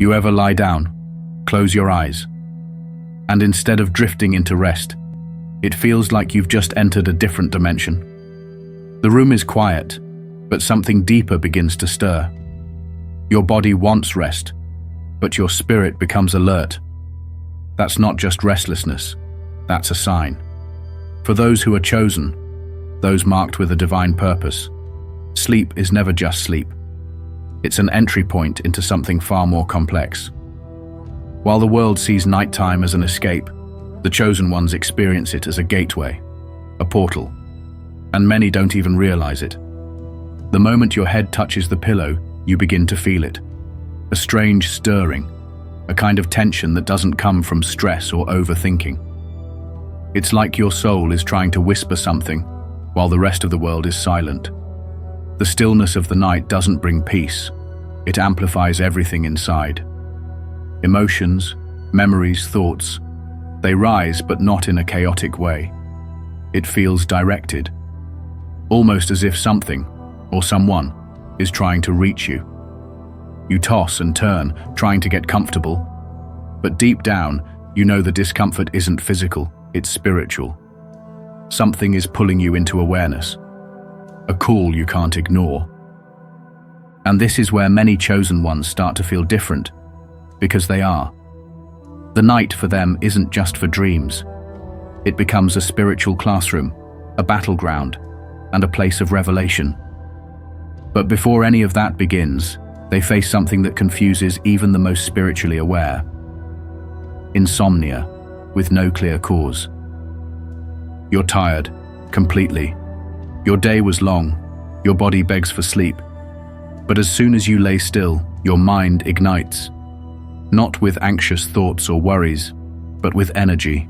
You ever lie down, close your eyes, and instead of drifting into rest, it feels like you've just entered a different dimension. The room is quiet, but something deeper begins to stir. Your body wants rest, but your spirit becomes alert. That's not just restlessness, that's a sign. For those who are chosen, those marked with a divine purpose, sleep is never just sleep. It's an entry point into something far more complex. While the world sees nighttime as an escape, the chosen ones experience it as a gateway, a portal, and many don't even realize it. The moment your head touches the pillow, you begin to feel it. A strange stirring, a kind of tension that doesn't come from stress or overthinking. It's like your soul is trying to whisper something while the rest of the world is silent. The stillness of the night doesn't bring peace. It amplifies everything inside. Emotions, memories, thoughts, they rise but not in a chaotic way. It feels directed, almost as if something or someone is trying to reach you. You toss and turn, trying to get comfortable, but deep down, you know the discomfort isn't physical, it's spiritual. Something is pulling you into awareness, a call you can't ignore. And this is where many chosen ones start to feel different, because they are. The night for them isn't just for dreams. It becomes a spiritual classroom, a battleground, and a place of revelation. But before any of that begins, they face something that confuses even the most spiritually aware. Insomnia, with no clear cause. You're tired, completely. Your day was long, your body begs for sleep. But as soon as you lay still, your mind ignites. Not with anxious thoughts or worries, but with energy.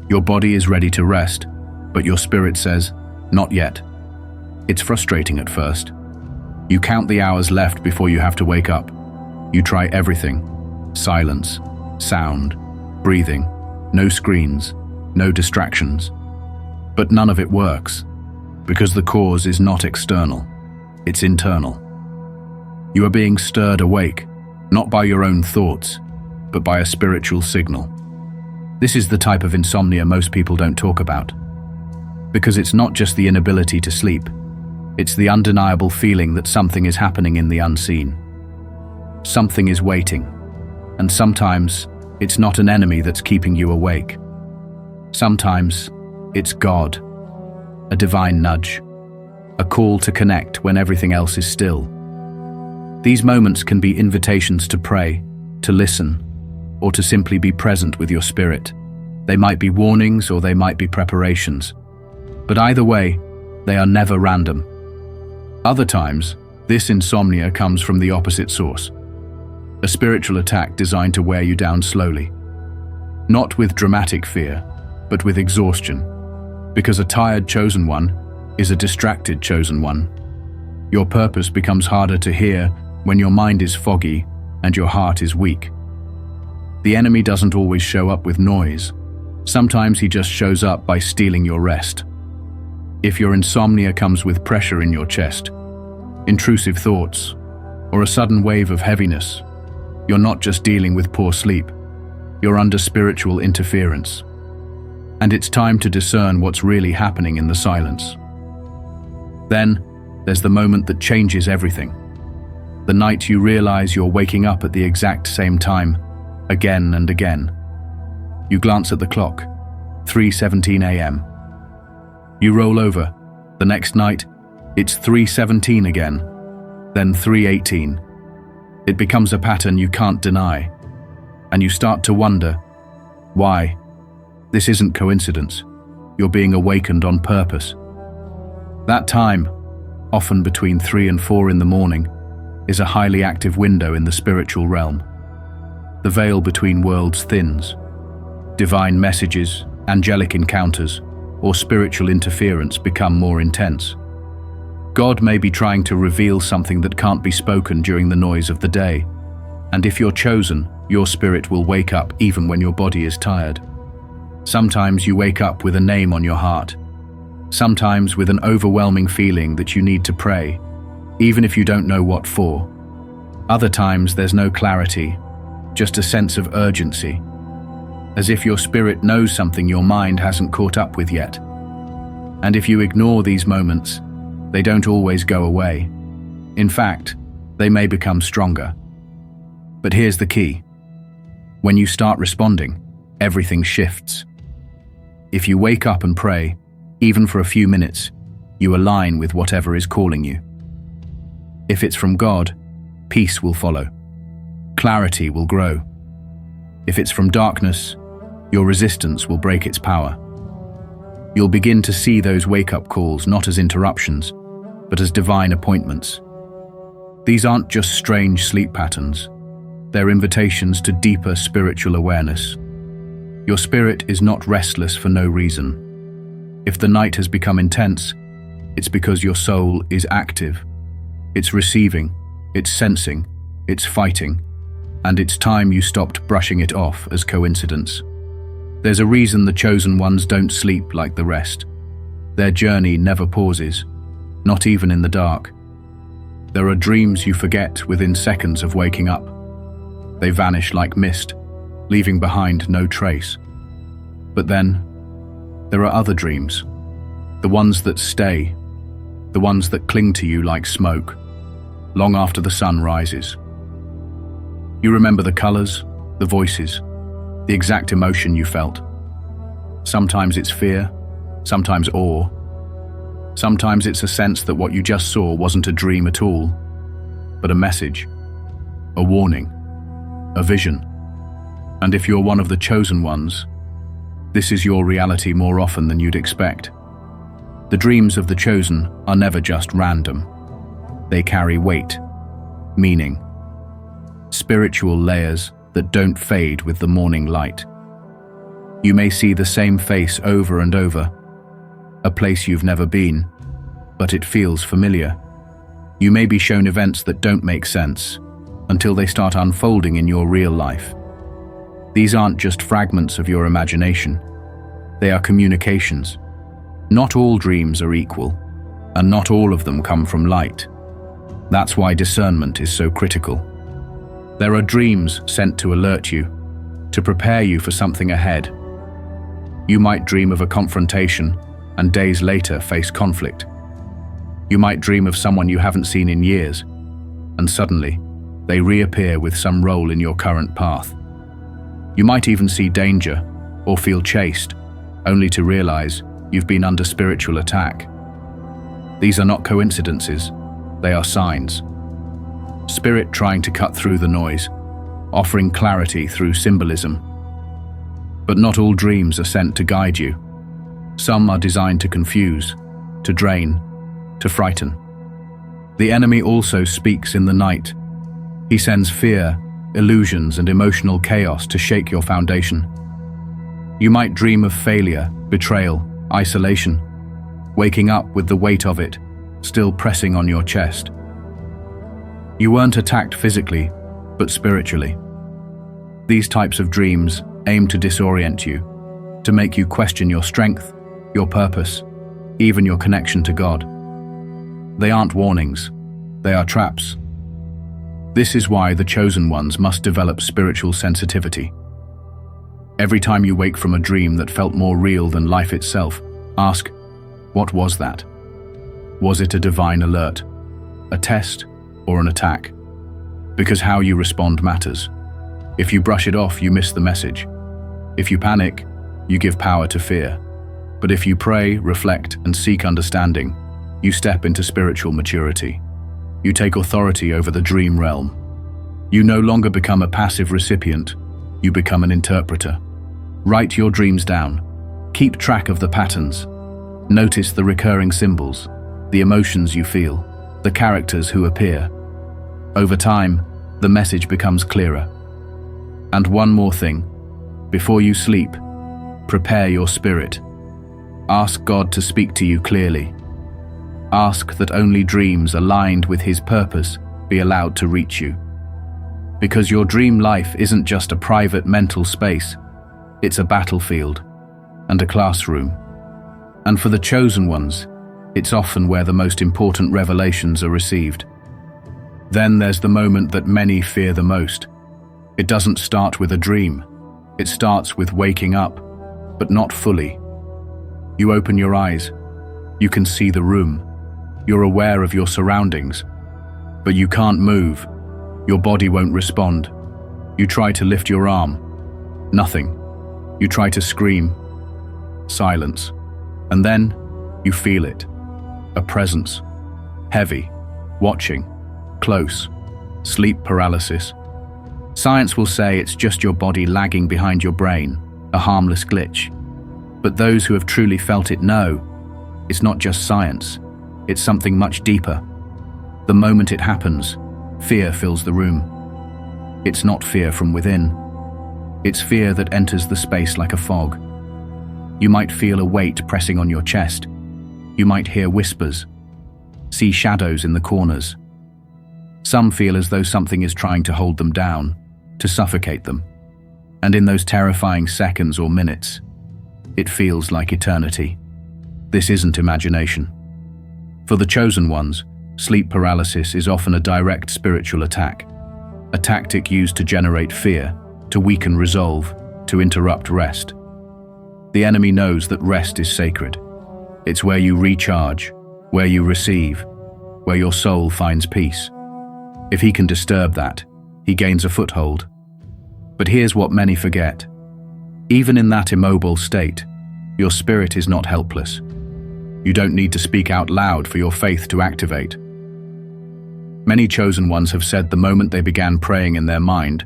Your body is ready to rest, but your spirit says, not yet. It's frustrating at first. You count the hours left before you have to wake up. You try everything. Silence, sound, breathing, no screens, no distractions. But none of it works, because the cause is not external, it's internal. You are being stirred awake, not by your own thoughts, but by a spiritual signal. This is the type of insomnia most people don't talk about, because it's not just the inability to sleep, it's the undeniable feeling that something is happening in the unseen. Something is waiting, and sometimes it's not an enemy that's keeping you awake. Sometimes it's God, a divine nudge, a call to connect when everything else is still. These moments can be invitations to pray, to listen, or to simply be present with your spirit. They might be warnings or they might be preparations. But either way, they are never random. Other times, this insomnia comes from the opposite source. A spiritual attack designed to wear you down slowly. Not with dramatic fear, but with exhaustion. Because a tired chosen one is a distracted chosen one. Your purpose becomes harder to hear when your mind is foggy and your heart is weak. The enemy doesn't always show up with noise. Sometimes he just shows up by stealing your rest. If your insomnia comes with pressure in your chest, intrusive thoughts, or a sudden wave of heaviness, you're not just dealing with poor sleep, you're under spiritual interference. And it's time to discern what's really happening in the silence. Then, there's the moment that changes everything. The night you realize you're waking up at the exact same time, again and again. You glance at the clock, 3:17 a.m. You roll over. The next night, it's 3:17 again, then 3:18. It becomes a pattern you can't deny, and you start to wonder, why? This isn't coincidence. You're being awakened on purpose. That time, often between 3 and 4 in the morning, is a highly active window in the spiritual realm. The veil between worlds thins. Divine messages, angelic encounters, or spiritual interference become more intense. God may be trying to reveal something that can't be spoken during the noise of the day. And if you're chosen, your spirit will wake up even when your body is tired. Sometimes you wake up with a name on your heart. Sometimes with an overwhelming feeling that you need to pray, even if you don't know what for. Other times there's no clarity, just a sense of urgency, as if your spirit knows something your mind hasn't caught up with yet. And if you ignore these moments, they don't always go away. In fact, they may become stronger. But here's the key. When you start responding, everything shifts. If you wake up and pray, even for a few minutes, you align with whatever is calling you. If it's from God, peace will follow. Clarity will grow. If it's from darkness, your resistance will break its power. You'll begin to see those wake-up calls not as interruptions, but as divine appointments. These aren't just strange sleep patterns. They're invitations to deeper spiritual awareness. Your spirit is not restless for no reason. If the night has become intense, it's because your soul is active. It's receiving, it's sensing, it's fighting, and it's time you stopped brushing it off as coincidence. There's a reason the chosen ones don't sleep like the rest. Their journey never pauses, not even in the dark. There are dreams you forget within seconds of waking up. They vanish like mist, leaving behind no trace. But then, there are other dreams, the ones that stay, the ones that cling to you like smoke, long after the sun rises. You remember the colors, the voices, the exact emotion you felt. Sometimes it's fear, sometimes awe. Sometimes it's a sense that what you just saw wasn't a dream at all, but a message, a warning, a vision. And if you're one of the chosen ones, this is your reality more often than you'd expect. The dreams of the chosen are never just random. They carry weight, meaning, spiritual layers that don't fade with the morning light. You may see the same face over and over, a place you've never been, but it feels familiar. You may be shown events that don't make sense until they start unfolding in your real life. These aren't just fragments of your imagination. They are communications. Not all dreams are equal, and not all of them come from light. That's why discernment is so critical. There are dreams sent to alert you, to prepare you for something ahead. You might dream of a confrontation and days later face conflict. You might dream of someone you haven't seen in years, and suddenly they reappear with some role in your current path. You might even see danger or feel chased, only to realize you've been under spiritual attack. These are not coincidences, they are signs. Spirit trying to cut through the noise, offering clarity through symbolism. But not all dreams are sent to guide you. Some are designed to confuse, to drain, to frighten. The enemy also speaks in the night. He sends fear, illusions, and emotional chaos to shake your foundation. You might dream of failure, betrayal, isolation, waking up with the weight of it still pressing on your chest. You weren't attacked physically, but spiritually. These types of dreams aim to disorient you, to make you question your strength, your purpose, even your connection to God. They aren't warnings, they are traps. This is why the chosen ones must develop spiritual sensitivity. Every time you wake from a dream that felt more real than life itself, ask, what was that? Was it a divine alert, a test, or an attack? Because how you respond matters. If you brush it off, you miss the message. If you panic, you give power to fear. But if you pray, reflect, and seek understanding, you step into spiritual maturity. You take authority over the dream realm. You no longer become a passive recipient, you become an interpreter. Write your dreams down. Keep track of the patterns. Notice the recurring symbols, the emotions you feel, the characters who appear. Over time, the message becomes clearer. And one more thing. Before you sleep, prepare your spirit. Ask God to speak to you clearly. Ask that only dreams aligned with His purpose be allowed to reach you. Because your dream life isn't just a private mental space, it's a battlefield and a classroom. And for the chosen ones, it's often where the most important revelations are received. Then there's the moment that many fear the most. It doesn't start with a dream. It starts with waking up, but not fully. You open your eyes. You can see the room. You're aware of your surroundings, but you can't move. Your body won't respond. You try to lift your arm. Nothing. You try to scream. Silence. And then you feel it. A presence. Heavy. Watching. Close. Sleep paralysis. Science will say it's just your body lagging behind your brain, a harmless glitch. But those who have truly felt it know, it's not just science, it's something much deeper. The moment it happens, fear fills the room. It's not fear from within. It's fear that enters the space like a fog. You might feel a weight pressing on your chest. You might hear whispers, see shadows in the corners. Some feel as though something is trying to hold them down, to suffocate them. And in those terrifying seconds or minutes, it feels like eternity. This isn't imagination. For the chosen ones, sleep paralysis is often a direct spiritual attack, a tactic used to generate fear, to weaken resolve, to interrupt rest. The enemy knows that rest is sacred. It's where you recharge, where you receive, where your soul finds peace. If he can disturb that, he gains a foothold. But here's what many forget. Even in that immobile state, your spirit is not helpless. You don't need to speak out loud for your faith to activate. Many chosen ones have said the moment they began praying in their mind,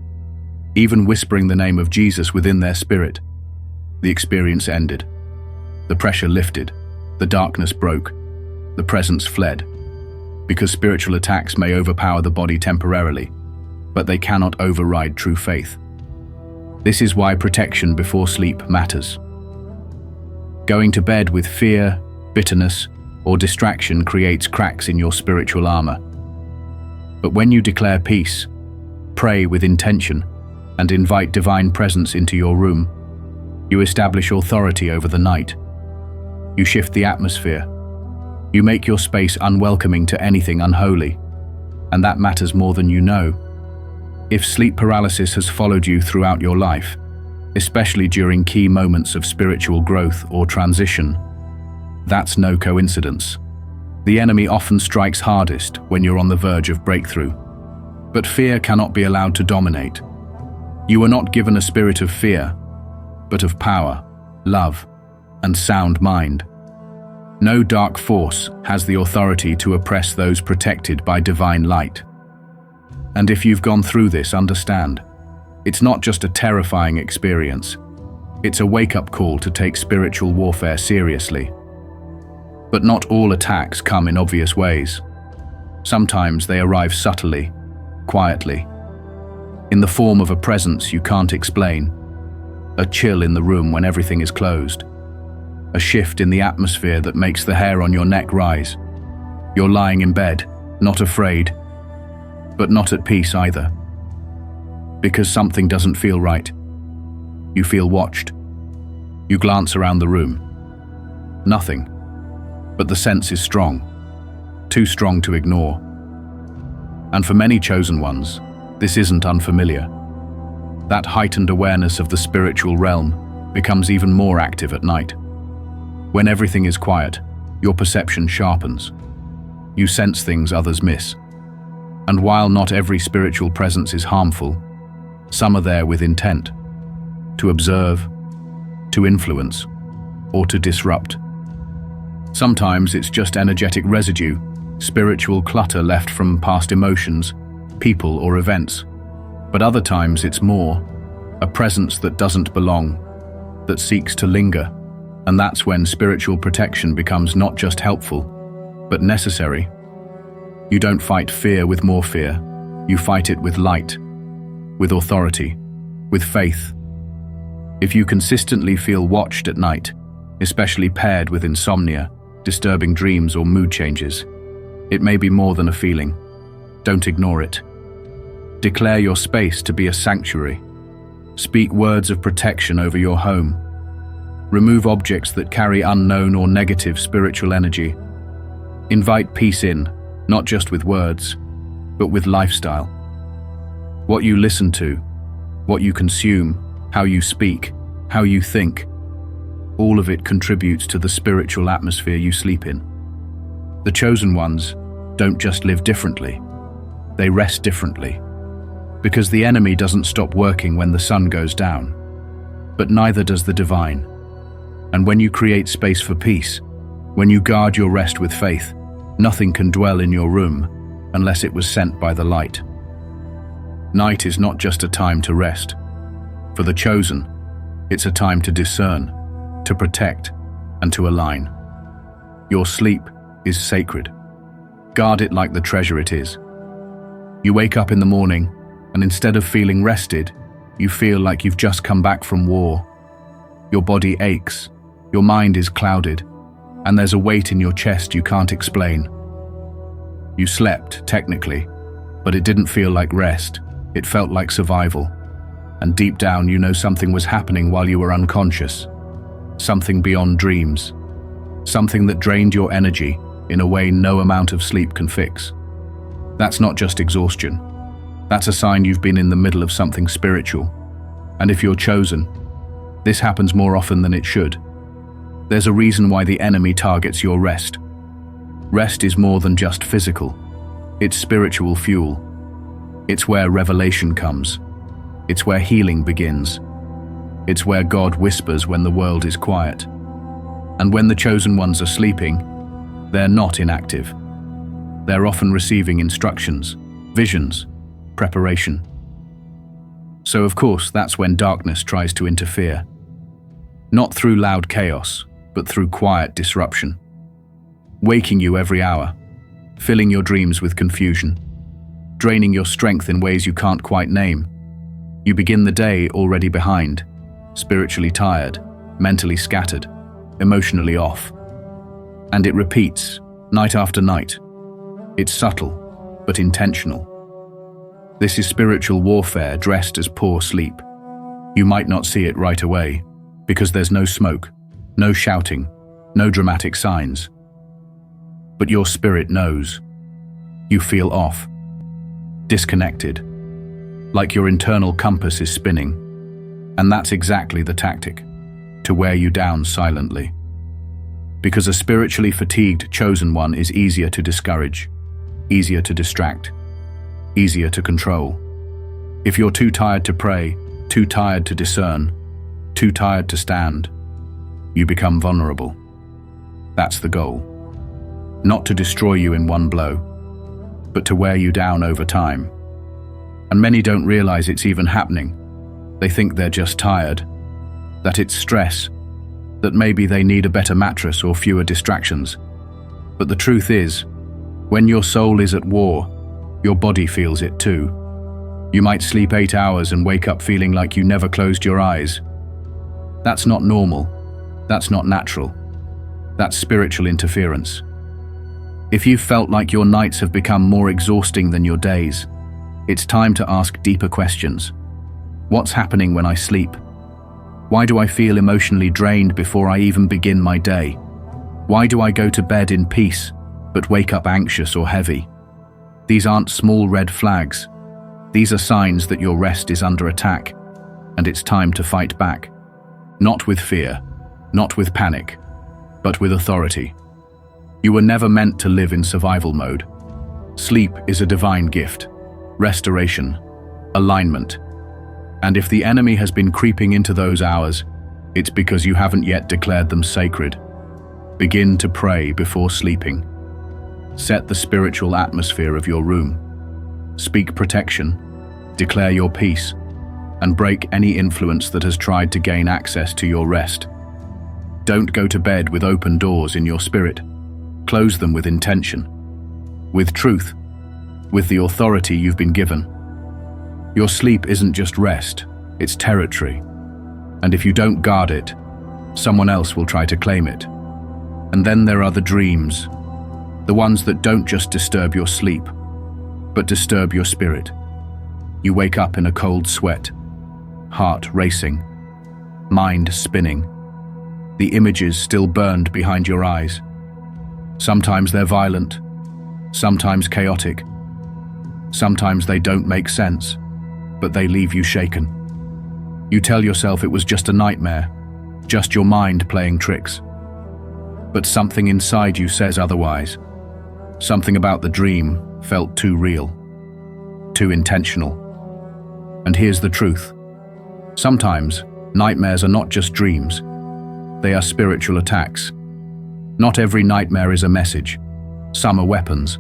even whispering the name of Jesus within their spirit, the experience ended. The pressure lifted, the darkness broke, the presence fled. Because spiritual attacks may overpower the body temporarily, but they cannot override true faith. This is why protection before sleep matters. Going to bed with fear, bitterness, or distraction creates cracks in your spiritual armor. But when you declare peace, pray with intention, and invite divine presence into your room, you establish authority over the night. You shift the atmosphere. You make your space unwelcoming to anything unholy, and that matters more than you know. If sleep paralysis has followed you throughout your life, especially during key moments of spiritual growth or transition, that's no coincidence. The enemy often strikes hardest when you're on the verge of breakthrough. But fear cannot be allowed to dominate. You are not given a spirit of fear, but of power, love, and sound mind. No dark force has the authority to oppress those protected by divine light. And if you've gone through this, understand, it's not just a terrifying experience. It's a wake-up call to take spiritual warfare seriously. But not all attacks come in obvious ways. Sometimes they arrive subtly, quietly, in the form of a presence you can't explain, a chill in the room when everything is closed, a shift in the atmosphere that makes the hair on your neck rise. You're lying in bed, not afraid, but not at peace either. Because something doesn't feel right. You feel watched. You glance around the room. Nothing. But the sense is strong. Too strong to ignore. And for many chosen ones, this isn't unfamiliar. That heightened awareness of the spiritual realm becomes even more active at night. When everything is quiet, your perception sharpens. You sense things others miss. And while not every spiritual presence is harmful, some are there with intent, to observe, to influence, or to disrupt. Sometimes it's just energetic residue, spiritual clutter left from past emotions, people, or events. But other times it's more, a presence that doesn't belong, that seeks to linger. And that's when spiritual protection becomes not just helpful, but necessary. You don't fight fear with more fear. You fight it with light, with authority, with faith. If you consistently feel watched at night, especially paired with insomnia, disturbing dreams, or mood changes, it may be more than a feeling. Don't ignore it. Declare your space to be a sanctuary. Speak words of protection over your home. Remove objects that carry unknown or negative spiritual energy. Invite peace in, not just with words, but with lifestyle. What you listen to, What you consume, how you speak, how you think, all of it contributes to the spiritual atmosphere you sleep in. The chosen ones don't just live differently, they rest differently. Because the enemy doesn't stop working when the sun goes down, but neither does the divine. And when you create space for peace, when you guard your rest with faith, nothing can dwell in your room unless it was sent by the light. Night is not just a time to rest. For the chosen, it's a time to discern, to protect, and to align. Your sleep is sacred. Guard it like the treasure it is. You wake up in the morning, and instead of feeling rested, you feel like you've just come back from war. Your body aches, your mind is clouded, and there's a weight in your chest you can't explain. You slept, technically, but it didn't feel like rest. It felt like survival. And deep down, you know something was happening while you were unconscious. Something beyond dreams. Something that drained your energy in a way no amount of sleep can fix. That's not just exhaustion. That's a sign you've been in the middle of something spiritual. And if you're chosen, this happens more often than it should. There's a reason why the enemy targets your rest. Rest is more than just physical. It's spiritual fuel. It's where revelation comes. It's where healing begins. It's where God whispers when the world is quiet. And when the chosen ones are sleeping, they're not inactive. They're often receiving instructions, visions, preparation. So of course, that's when darkness tries to interfere. Not through loud chaos, but through quiet disruption. Waking you every hour, filling your dreams with confusion, draining your strength in ways you can't quite name. You begin the day already behind, spiritually tired, mentally scattered, emotionally off. And it repeats, night after night. It's subtle, but intentional. This is spiritual warfare dressed as poor sleep. You might not see it right away, because there's no smoke, no shouting, no dramatic signs. But your spirit knows. You feel off, disconnected, like your internal compass is spinning. And that's exactly the tactic, to wear you down silently. Because a spiritually fatigued chosen one is easier to discourage, easier to distract, easier to control. If you're too tired to pray, too tired to discern, too tired to stand, you become vulnerable. That's the goal. Not to destroy you in one blow, but to wear you down over time. And many don't realize it's even happening. They think they're just tired, that it's stress, that maybe they need a better mattress or fewer distractions. But the truth is, when your soul is at war, your body feels it too. You might sleep 8 hours and wake up feeling like you never closed your eyes. That's not normal. That's not natural. That's spiritual interference. If you've felt like your nights have become more exhausting than your days, it's time to ask deeper questions. What's happening when I sleep? Why do I feel emotionally drained before I even begin my day? Why do I go to bed in peace, but wake up anxious or heavy? These aren't small red flags. These are signs that your rest is under attack, and it's time to fight back. Not with fear, not with panic, but with authority. You were never meant to live in survival mode. Sleep is a divine gift, restoration, alignment. And if the enemy has been creeping into those hours, it's because you haven't yet declared them sacred. Begin to pray before sleeping. Set the spiritual atmosphere of your room. Speak protection, declare your peace, and break any influence that has tried to gain access to your rest. Don't go to bed with open doors in your spirit. Close them with intention, with truth, with the authority you've been given. Your sleep isn't just rest, it's territory. And if you don't guard it, someone else will try to claim it. And then there are the dreams, the ones that don't just disturb your sleep, but disturb your spirit. You wake up in a cold sweat, heart racing, mind spinning, the images still burned behind your eyes. Sometimes they're violent, sometimes chaotic, sometimes they don't make sense, but they leave you shaken. You tell yourself it was just a nightmare, just your mind playing tricks. But something inside you says otherwise. Something about the dream felt too real, too intentional. And here's the truth. Sometimes, nightmares are not just dreams. They are spiritual attacks. Not every nightmare is a message. Some are weapons,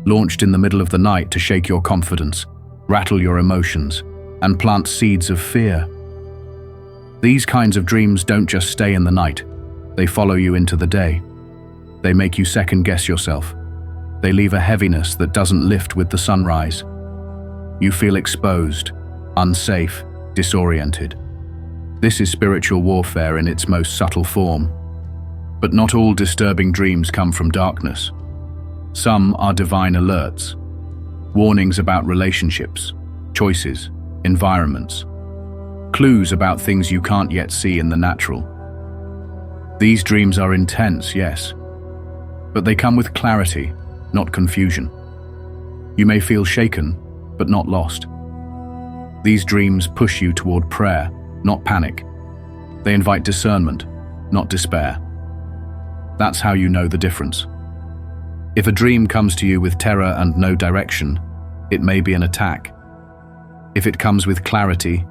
launched in the middle of the night to shake your confidence, rattle your emotions, and plant seeds of fear. These kinds of dreams don't just stay in the night. They follow you into the day. They make you second-guess yourself. They leave a heaviness that doesn't lift with the sunrise. You feel exposed, unsafe, disoriented. This is spiritual warfare in its most subtle form. But not all disturbing dreams come from darkness. Some are divine alerts, warnings about relationships, choices, environments, clues about things you can't yet see in the natural. These dreams are intense, yes, but they come with clarity, not confusion. You may feel shaken, but not lost. These dreams push you toward prayer, not panic. They invite discernment, not despair. That's how you know the difference. If a dream comes to you with terror and no direction, it may be an attack. If it comes with clarity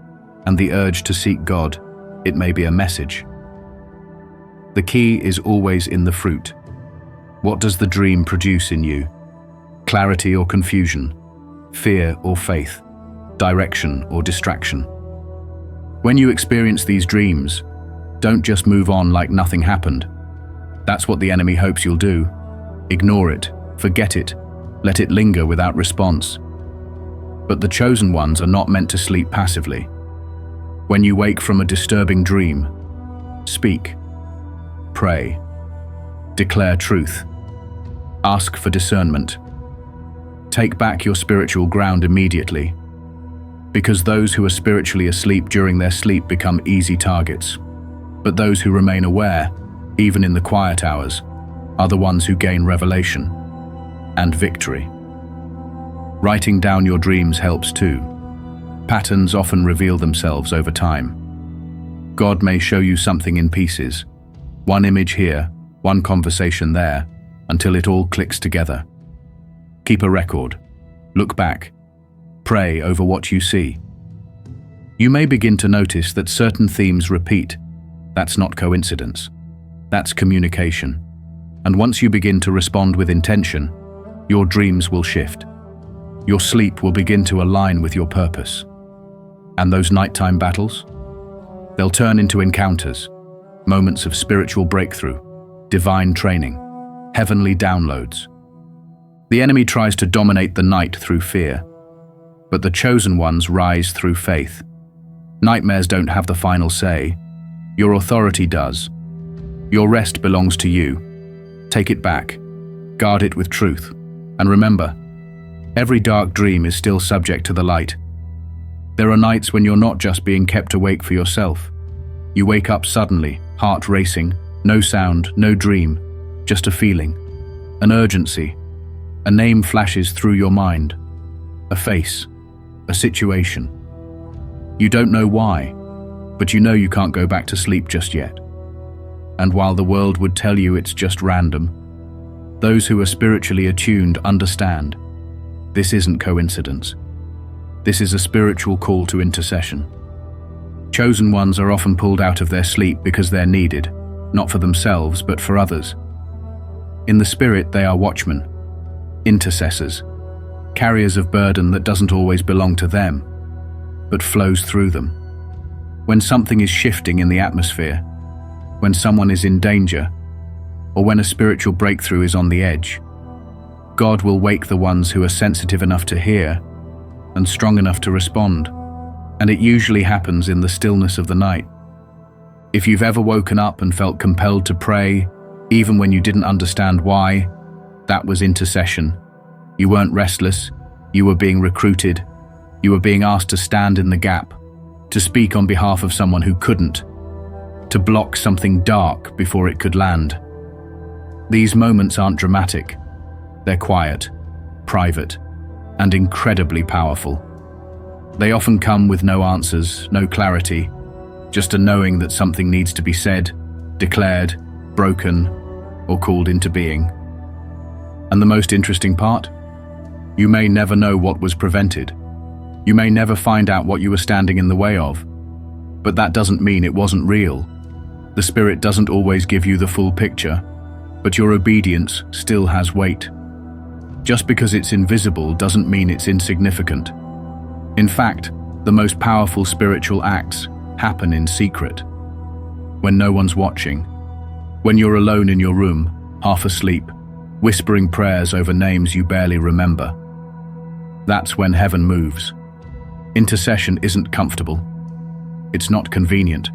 and the urge to seek God, it may be a message. The key is always in the fruit. What does the dream produce in you? Clarity or confusion? Fear or faith? Direction or distraction? When you experience these dreams, don't just move on like nothing happened. That's what the enemy hopes you'll do. Ignore it, forget it, let it linger without response. But the chosen ones are not meant to sleep passively. When you wake from a disturbing dream, speak, pray, declare truth, ask for discernment. Take back your spiritual ground immediately, because those who are spiritually asleep during their sleep become easy targets. But those who remain aware, even in the quiet hours, are the ones who gain revelation and victory. Writing down your dreams helps too. Patterns often reveal themselves over time. God may show you something in pieces, one image here, one conversation there, until it all clicks together. Keep a record, look back, pray over what you see. You may begin to notice that certain themes repeat. That's not coincidence. That's communication. And once you begin to respond with intention, your dreams will shift. Your sleep will begin to align with your purpose. And those nighttime battles? They'll turn into encounters, moments of spiritual breakthrough, divine training, heavenly downloads. The enemy tries to dominate the night through fear, but the chosen ones rise through faith. Nightmares don't have the final say. Your authority does. Your rest belongs to you. Take it back, guard it with truth, and remember, every dark dream is still subject to the light. There are nights when you're not just being kept awake for yourself. You wake up suddenly, heart racing, no sound, no dream, just a feeling, an urgency. A name flashes through your mind, a face, a situation. You don't know why, but you know you can't go back to sleep just yet. And while the world would tell you it's just random, those who are spiritually attuned understand. This isn't coincidence. This is a spiritual call to intercession. Chosen ones are often pulled out of their sleep because they're needed, not for themselves, but for others. In the spirit, they are watchmen, intercessors, carriers of burden that doesn't always belong to them, but flows through them. When something is shifting in the atmosphere, when someone is in danger, or when a spiritual breakthrough is on the edge, God will wake the ones who are sensitive enough to hear and strong enough to respond, and it usually happens in the stillness of the night. If you've ever woken up and felt compelled to pray, even when you didn't understand why, that was intercession. You weren't restless, you were being recruited, you were being asked to stand in the gap, to speak on behalf of someone who couldn't, to block something dark before it could land. These moments aren't dramatic. They're quiet, private, and incredibly powerful. They often come with no answers, no clarity, just a knowing that something needs to be said, declared, broken, or called into being. And the most interesting part? You may never know what was prevented. You may never find out what you were standing in the way of. But that doesn't mean it wasn't real. The Spirit doesn't always give you the full picture, but your obedience still has weight. Just because it's invisible doesn't mean it's insignificant. In fact, the most powerful spiritual acts happen in secret. When no one's watching. When you're alone in your room, half asleep, whispering prayers over names you barely remember. That's when heaven moves. Intercession isn't comfortable. It's not convenient.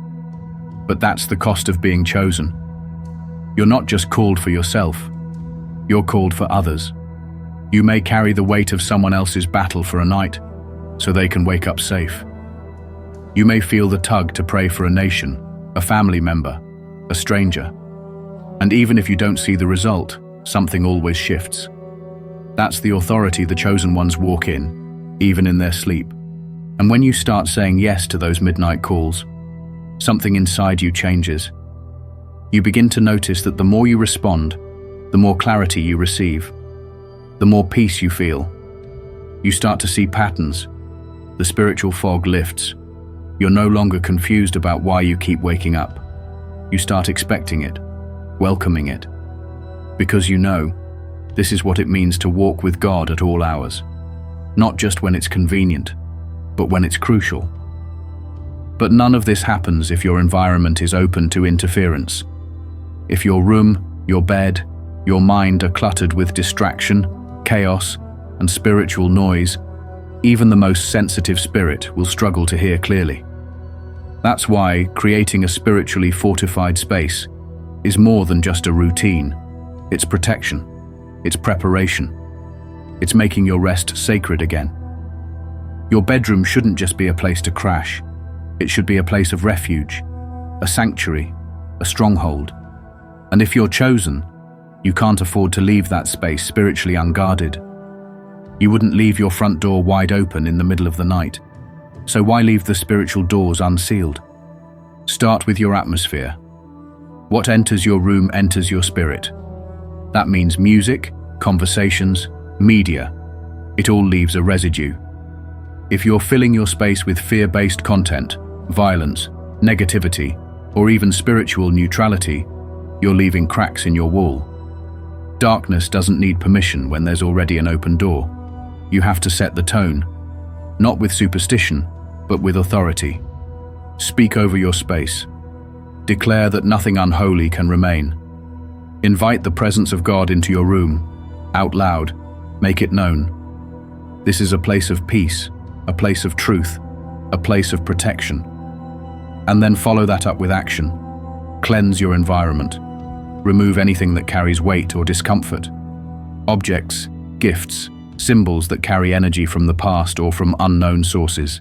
But that's the cost of being chosen. You're not just called for yourself. You're called for others. You may carry the weight of someone else's battle for a night, so they can wake up safe. You may feel the tug to pray for a nation, a family member, a stranger. And even if you don't see the result, something always shifts. That's the authority the chosen ones walk in, even in their sleep. And when you start saying yes to those midnight calls, something inside you changes. You begin to notice that the more you respond, the more clarity you receive, the more peace you feel. You start to see patterns. The spiritual fog lifts. You're no longer confused about why you keep waking up. You start expecting it, welcoming it, because you know this is what it means to walk with God at all hours, not just when it's convenient, but when it's crucial. But none of this happens if your environment is open to interference. If your room, your bed, your mind are cluttered with distraction, chaos, and spiritual noise, even the most sensitive spirit will struggle to hear clearly. That's why creating a spiritually fortified space is more than just a routine. It's protection. It's preparation. It's making your rest sacred again. Your bedroom shouldn't just be a place to crash. It should be a place of refuge, a sanctuary, a stronghold. And if you're chosen, you can't afford to leave that space spiritually unguarded. You wouldn't leave your front door wide open in the middle of the night. So why leave the spiritual doors unsealed? Start with your atmosphere. What enters your room enters your spirit. That means music, conversations, media. It all leaves a residue. If you're filling your space with fear-based content, violence, negativity, or even spiritual neutrality, you're leaving cracks in your wall. Darkness doesn't need permission when there's already an open door. You have to set the tone, not with superstition, but with authority. Speak over your space. Declare that nothing unholy can remain. Invite the presence of God into your room, out loud, make it known. This is a place of peace, a place of truth, a place of protection. And then follow that up with action. Cleanse your environment. Remove anything that carries weight or discomfort. Objects, gifts, symbols that carry energy from the past or from unknown sources.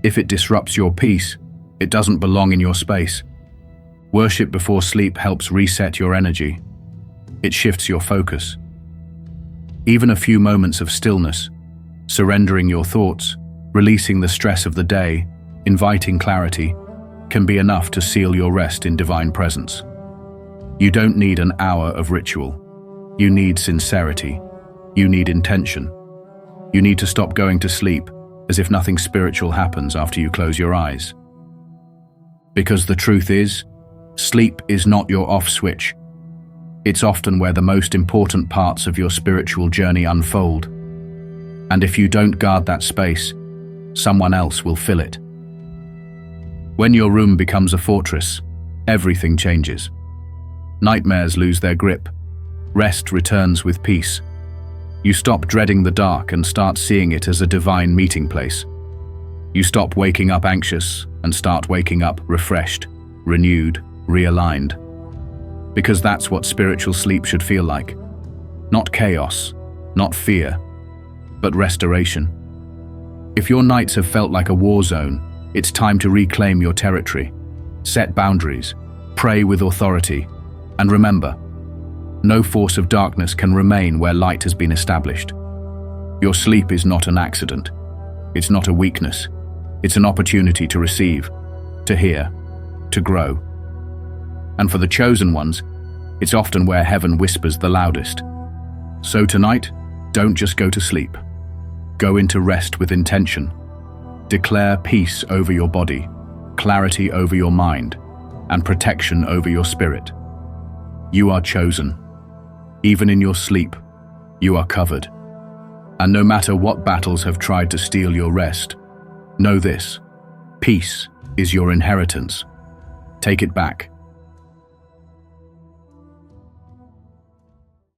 If it disrupts your peace, it doesn't belong in your space. Worship before sleep helps reset your energy. It shifts your focus. Even a few moments of stillness, surrendering your thoughts, releasing the stress of the day, inviting clarity, can be enough to seal your rest in divine presence. You don't need an hour of ritual. You need sincerity. You need intention. You need to stop going to sleep as if nothing spiritual happens after you close your eyes. Because the truth is, sleep is not your off switch. It's often where the most important parts of your spiritual journey unfold. And if you don't guard that space, someone else will fill it. When your room becomes a fortress, everything changes. Nightmares lose their grip. Rest returns with peace. You stop dreading the dark and start seeing it as a divine meeting place. You stop waking up anxious and start waking up refreshed, renewed, realigned. Because that's what spiritual sleep should feel like. Not chaos, not fear, but restoration. If your nights have felt like a war zone, it's time to reclaim your territory. Set boundaries, pray with authority, and remember, no force of darkness can remain where light has been established. Your sleep is not an accident. It's not a weakness. It's an opportunity to receive, to hear, to grow. And for the chosen ones, it's often where heaven whispers the loudest. So tonight, don't just go to sleep. Go into rest with intention. Declare peace over your body, clarity over your mind, and protection over your spirit. You are chosen. Even in your sleep, you are covered. And no matter what battles have tried to steal your rest, know this: peace is your inheritance. Take it back.